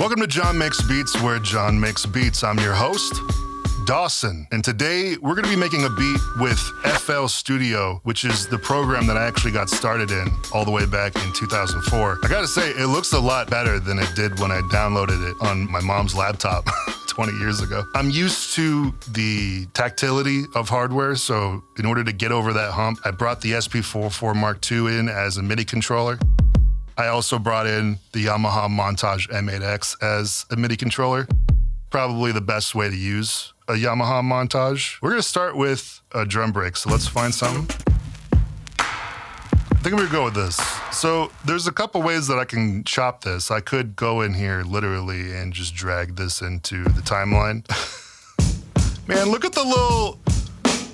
Welcome to John Makes Beats, where John makes beats. I'm your host, Dawson, and today we're going to be making a beat with FL Studio, which is the program that I actually got started in all the way back in 2004. I gotta say, it looks a lot better than it did when I downloaded it on my mom's laptop 20 years ago. I'm used to the tactility of hardware, so in order to get over that hump, I brought the SP44 Mark II in as a MIDI controller. I also brought in the Yamaha Montage M8X as a MIDI controller. Probably the best way to use a Yamaha Montage. We're gonna start with a drum break, so let's find something. I think I'm gonna go with this. So there's a couple ways that I can chop this. I could go in here literally and just drag this into the timeline. Man, look at the little,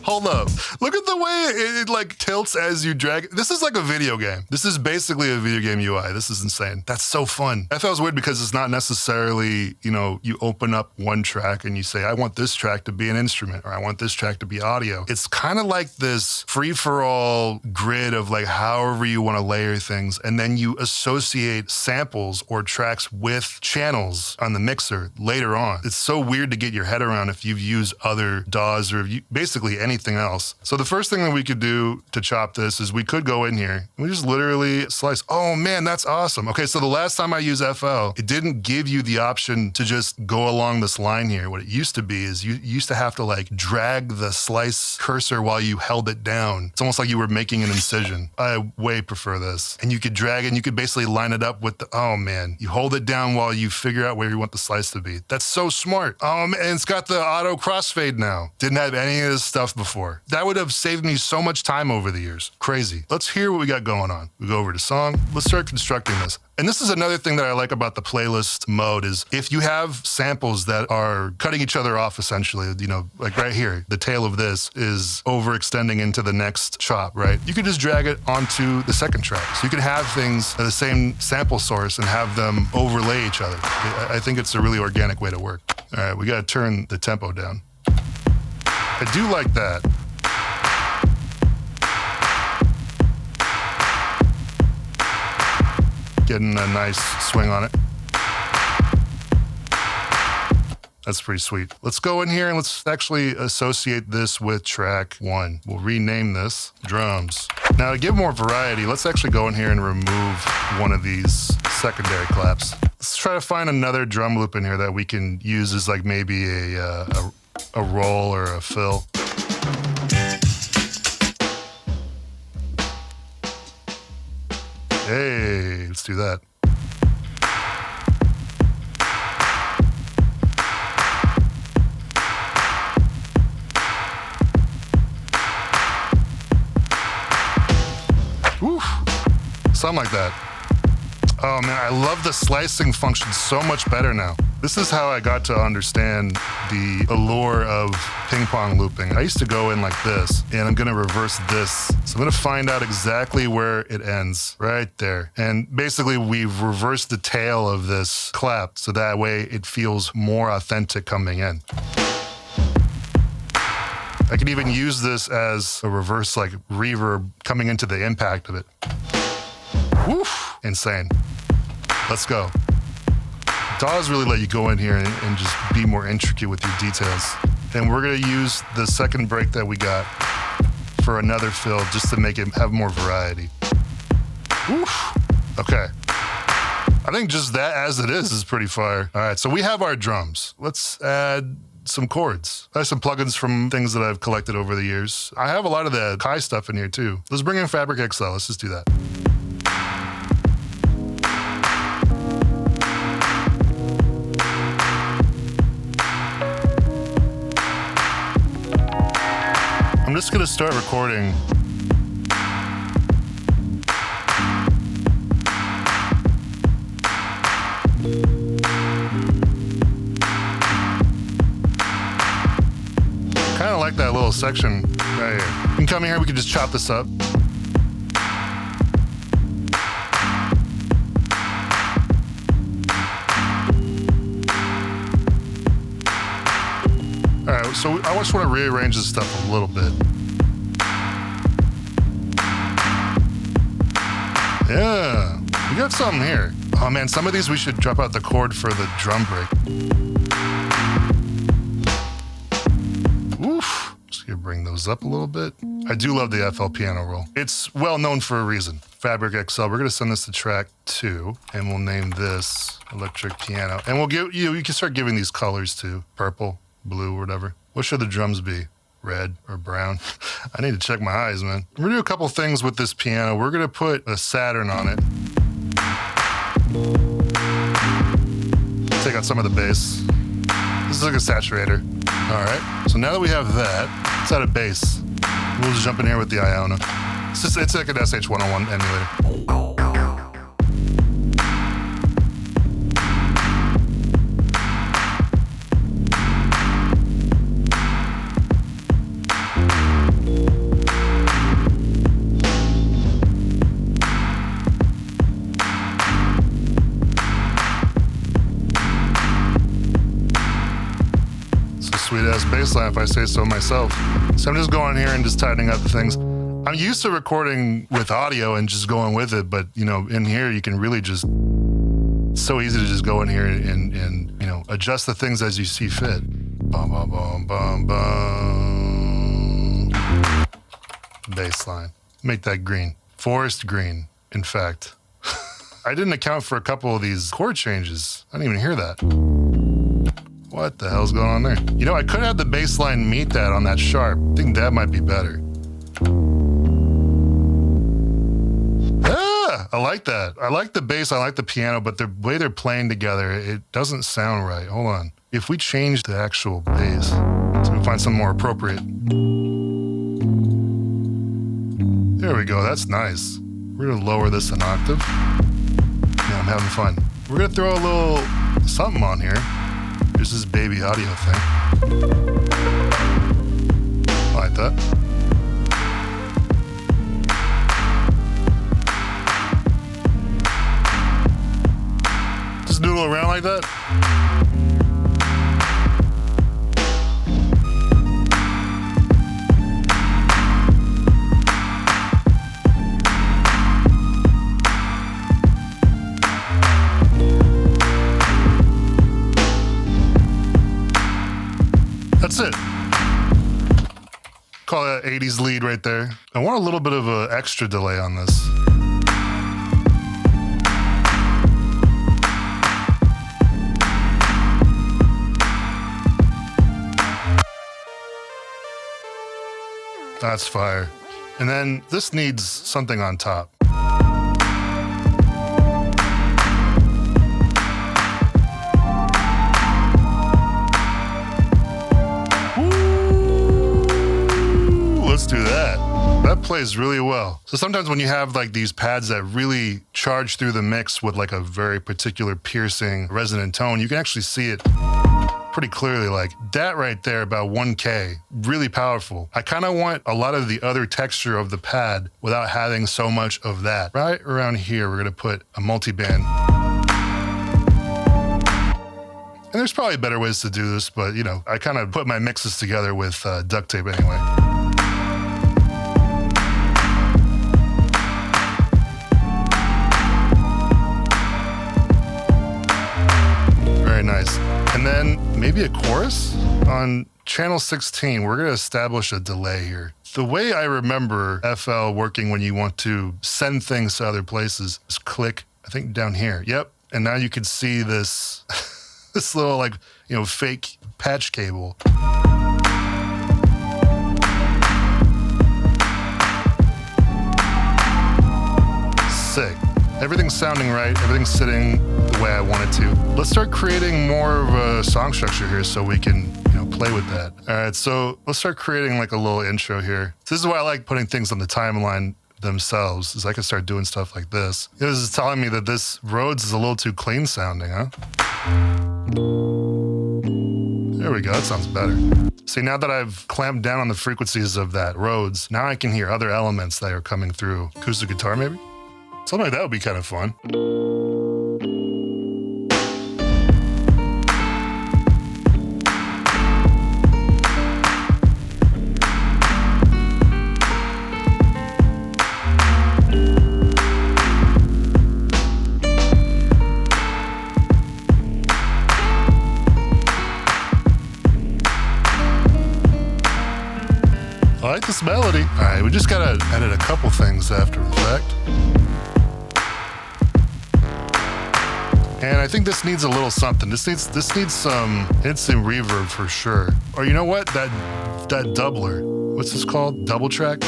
hold up. Look at the way it like tilts as you drag. This is like a video game. This is basically a video game UI. This is insane. That's so fun. I thought it was weird because it's not necessarily, you open up one track and you say, I want this track to be an instrument, or I want this track to be audio. It's kind of like this free-for-all grid of like however you want to layer things, and then you associate samples or tracks with channels on the mixer later on. It's so weird to get your head around if you've used other DAWs or basically anything else. So the first thing that we could do to chop this is we could go in here and we just literally slice. Oh man, that's awesome. Okay, so the last time I used FL, it didn't give you the option to just go along this line here. What it used to be is you used to have to like drag the slice cursor while you held it down. It's almost like you were making an incision. I way prefer this. And you could drag it and you could basically line it up with the, oh man, you hold it down while you figure out where you want the slice to be. That's so smart. And it's got the auto crossfade now. Didn't have any of this stuff before. That would have saved me so much time over the years. Crazy. Let's hear what we got going on. We go over to song. Let's start constructing this. And this is another thing that I like about the playlist mode is if you have samples that are cutting each other off essentially, like right here, the tail of this is overextending into the next chop, right? You could just drag it onto the second track. So you could have things at the same sample source and have them overlay each other. I think it's a really organic way to work. All right, we got to turn the tempo down. I do like that. Getting a nice swing on it. That's pretty sweet. Let's go in here and let's actually associate this with track 1. We'll rename this drums. Now to give more variety, let's actually go in here and remove one of these secondary claps. Let's try to find another drum loop in here that we can use as like maybe a roll or a fill. Hey, let's do that. Woof, something like that. Oh man, I love the slicing function so much better now. This is how I got to understand the allure of ping pong looping. I used to go in like this, and I'm gonna reverse this. So I'm gonna find out exactly where it ends, right there. And basically we've reversed the tail of this clap, so that way it feels more authentic coming in. I can even use this as a reverse like reverb coming into the impact of it. Woof, insane. Let's go. DAWs really let you go in here and just be more intricate with your details. And we're gonna use the second break that we got for another fill just to make it have more variety. Oof. Okay. I think just that as it is pretty fire. All right, so we have our drums. Let's add some chords. I have some plugins from things that I've collected over the years. I have a lot of the Kai stuff in here too. Let's bring in Fabric XL, let's just do that. I'm just gonna start recording. Kinda like that little section right here. You can come in here, we can just chop this up. All right, so I just want to rearrange this stuff a little bit. Yeah, we got something here. Oh man, some of these we should drop out the chord for the drum break. Oof. Just gonna bring those up a little bit. I do love the FL piano roll. It's well known for a reason. Fabric XL. We're gonna send this to track 2, and we'll name this electric piano. And we'll give you can start giving these colors too. Purple, blue, whatever. What should the drums be? Red or brown? I need to check my eyes, man. We're gonna do a couple things with this piano. We're gonna put a Saturn on it. Take out some of the bass. This is like a saturator. All right, so now that we have that, let's add a bass. We'll just jump in here with the Iona. It's like an SH-101 emulator. Sweet ass bass line if I say so myself. So I'm just going here and just tightening up the things. I'm used to recording with audio and just going with it, but you know, in here you can really just, it's so easy to just go in here and you know, adjust the things as you see fit. Bum, bum, bum, bum, bum. Bass line. Make that green. Forest green, in fact. I didn't account for a couple of these chord changes. I didn't even hear that. What the hell's going on there? You know, I could have the bass line meet that on that sharp. I think that might be better. Ah, I like that. I like the bass, I like the piano, but the way they're playing together, it doesn't sound right. Hold on. If we change the actual bass, so we find something more appropriate. There we go, that's nice. We're gonna lower this an octave. Yeah, I'm having fun. We're gonna throw a little something on here. Here's this baby audio thing. I like that. Just noodle around like that. That's it. Call that 80s lead right there. I want a little bit of an extra delay on this. That's fire. And then this needs something on top. Let's do that. That plays really well. So sometimes when you have like these pads that really charge through the mix with like a very particular piercing resonant tone, you can actually see it pretty clearly. Like that right there, about 1K, really powerful. I kind of want a lot of the other texture of the pad without having so much of that. Right around here, we're gonna put a multi-band. And there's probably better ways to do this, but you know, I kind of put my mixes together with duct tape anyway. Nice. And then maybe a chorus? On channel 16, we're gonna establish a delay here. The way I remember FL working when you want to send things to other places is click, I think down here. Yep. And now you can see this, this little like, you know, fake patch cable. Sick. Everything's sounding right, everything's sitting the way I want it to. Let's start creating more of a song structure here so we can, you know, play with that. All right, so let's start creating like a little intro here. This is why I like putting things on the timeline themselves, is I can start doing stuff like this. This is telling me that this Rhodes is a little too clean sounding, huh? There we go, that sounds better. See, now that I've clamped down on the frequencies of that Rhodes, now I can hear other elements that are coming through. Acoustic guitar maybe? Something like that would be kind of fun. I like this melody. All right, we just gotta edit a couple things after the fact. And I think this needs a little something. This needs some instant reverb for sure. Or you know what? That doubler. What's this called? Double track?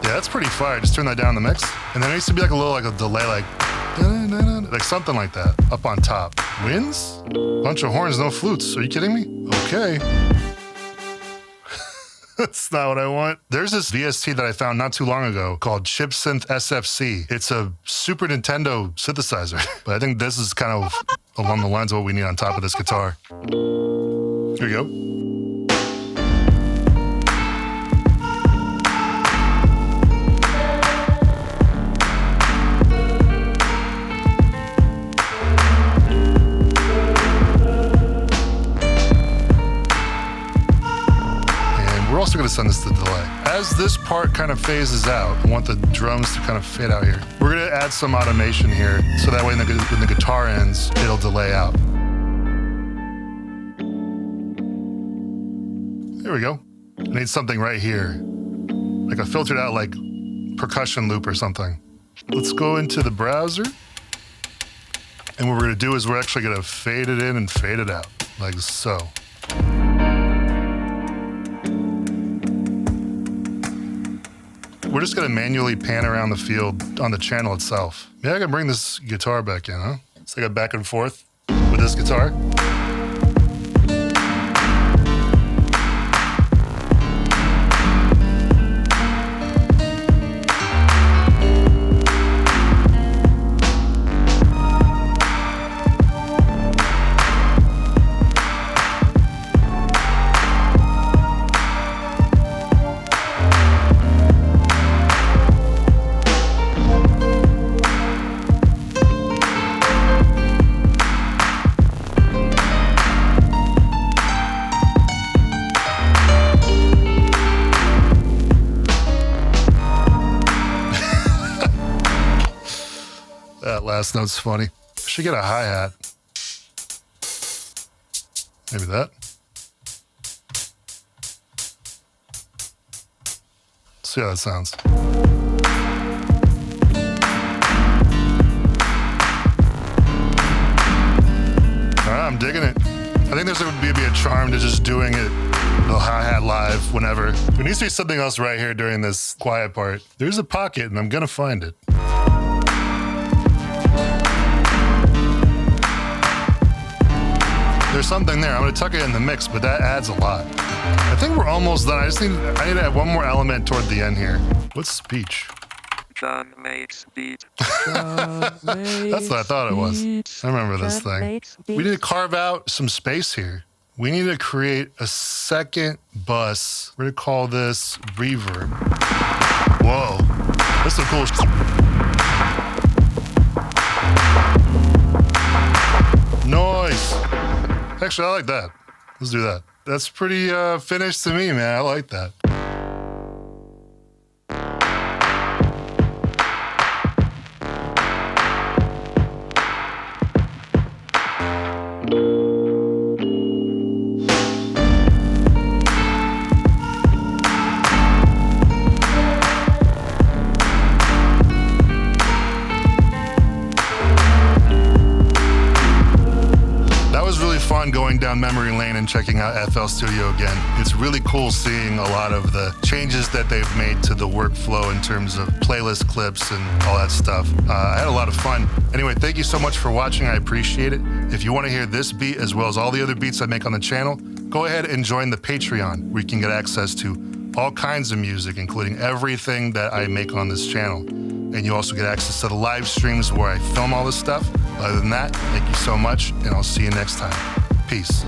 Yeah, that's pretty fire. Just turn that down in the mix. And then there needs to be like a delay, like something like that up on top. Winds? Bunch of horns, no flutes. Are you kidding me? Okay. That's not what I want. There's this VST that I found not too long ago called Chip Synth SFC. It's a Super Nintendo synthesizer, but I think this is kind of along the lines of what we need on top of this guitar. Here we go. We're also going to send this to delay. As this part kind of phases out, I want the drums to kind of fade out here. We're going to add some automation here, so that way when the guitar ends, it'll delay out. There we go. I need something right here, like a filtered out like percussion loop or something. Let's go into the browser. And what we're going to do is we're actually going to fade it in and fade it out, like so. We're just gonna manually pan around the field on the channel itself. Maybe I can bring this guitar back in, huh? It's like a back and forth with this guitar. That last note's funny. I should get a hi-hat. Maybe that. Let's see how that sounds. All right, I'm digging it. I think there's would be a charm to just doing it, the hi-hat live whenever. There needs to be something else right here during this quiet part. There's a pocket and I'm gonna find it. There's something there. I'm gonna tuck it in the mix, but that adds a lot. I think we're almost done. I need to add one more element toward the end here. What's speech? John makes beat. That's what I thought it was. I remember this thing. We need to carve out some space here. We need to create a second bus. We're gonna call this reverb. Whoa, that's some cool shit. Noise. Actually, I like that. Let's do that. That's pretty finished to me, man. I like that. Fun going down memory lane and checking out FL Studio again. It's really cool seeing a lot of the changes that they've made to the workflow in terms of playlist clips and all that stuff. I had a lot of fun. Anyway, thank you so much for watching. I appreciate it. If you want to hear this beat as well as all the other beats I make on the channel, go ahead and join the Patreon where you can get access to all kinds of music, including everything that I make on this channel. And you also get access to the live streams where I film all this stuff. Other than that, thank you so much, and I'll see you next time. Peace.